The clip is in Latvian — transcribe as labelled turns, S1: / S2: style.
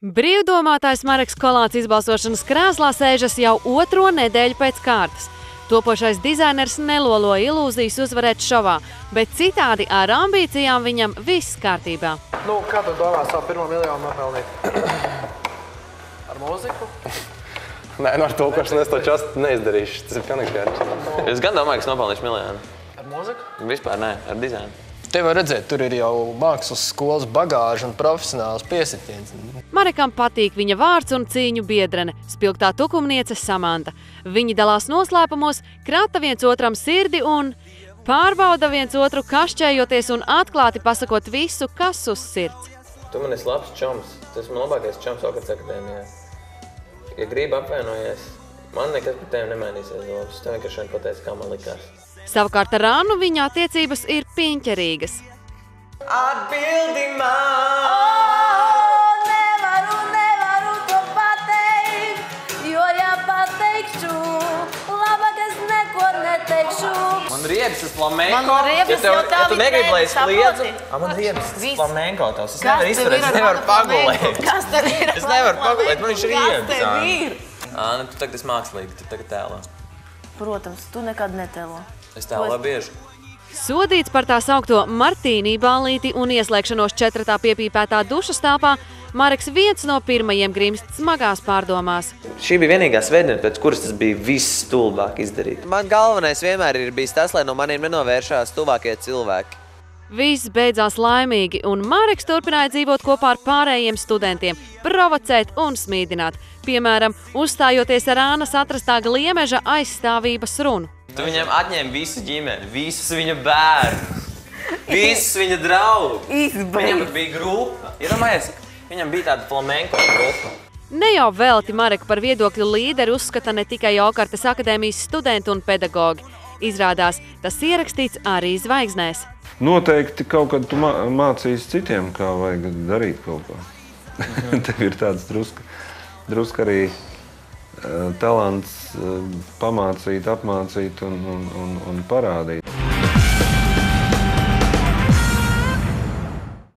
S1: Brīvdomātājs Mareks Kolāts izbalsošanas krēslā sēžas jau otro nedēļu pēc kārtas. Topošais dizainers nelolo ilūzijas uzvarēt šovā, bet citādi ar ambīcijām viņam viss kārtībā.
S2: Kā tu domā savu pirmo miljonu nopelnīt? Ar mūziku?
S3: Nē, ar to, ko es neizdarīšu. Tas ir pilnīgi skaidrs.
S4: Es gan domāju, ka es nopelnīšu miljonu.
S2: Ar mūziku?
S4: Vispār nē, ar dizainu.
S5: Te var redzēt, tur ir jau mākslas skolas bagāža un profesionāls piesitiens.
S1: Marekam patīk viņa vārds un cīņu biedrene, spilgtā tukumniece Samanta. Viņi dalās noslēpumos, krata viens otram sirdi un pārbauda viens otru kašķējoties un atklāti pasakot visu, kas uz sirds.
S4: Tu man esi labs čoms. Tu esi man labākais čoms Okarts akadēmijā. Ja gribi apvainojies, man nekas par tevi nemainīsies domas. Tu vienkārši šodien pateici, kā man likās.
S1: Savukārt ar Annu viņa attiecības ir piņķerīgas.
S4: Atbildi man!
S6: Nevaru to pateikt, jo ja pateikšu, labāk es neko neteikšu.
S4: Man riebas tas flamenko.
S6: Man riebas jau tā
S4: tu negribi, lai es kliedzu.
S6: Man
S4: riebas tas flamenko tavs. Es
S6: Kas
S4: nevaru izturēt, es nevaru pagulēt.
S6: Kas tev ir?
S4: Es nevaru pagulēt, man viņš riebas.
S6: Kas tev ir?
S4: Āna, tu tagad esi mākslīgi, tu tagad tēlo.
S6: Protams, tu nekad netēlo.
S4: Es tēloju bieži.
S1: Sodīts par tā saukto martīnī ballīti un ieslēgšanos 4. piepīpētā dušas telpā, Mareks viens no pirmajiem grimst smagās pārdomās.
S4: Šī bija vienīgā svētdiena, pēc kuras tas bija viss stulbāk izdarīt. Man galvenais vienmēr ir bijis tas, lai no maniem nenovēršās tuvākie cilvēki.
S1: Viss beidzās laimīgi, un Mareks turpināja dzīvot kopā ar pārējiem studentiem, provocēt un smīdināt. Piemēram, uzstājoties ar Ānas atrastā gliemeža aizstāvības runu.
S4: Tu viņam atņēmi visu ģimeni, visus viņa bērnus, visus viņa draugus. Viņam bija grupa. Iedomājies, viņam bija tāda flamenko grupa.
S1: Ne jau velti Mareku par viedokļu līderi uzskata ne tikai Okartas akadēmijas studenti un pedagogi. Izrādās, tas ierakstīts arī zvaigznēs.
S7: Noteikti kaut kad tu mācīsi citiem, kā vajag darīt kaut ko. Tev ir tāds druska arī talants pamācīt, apmācīt un parādīt.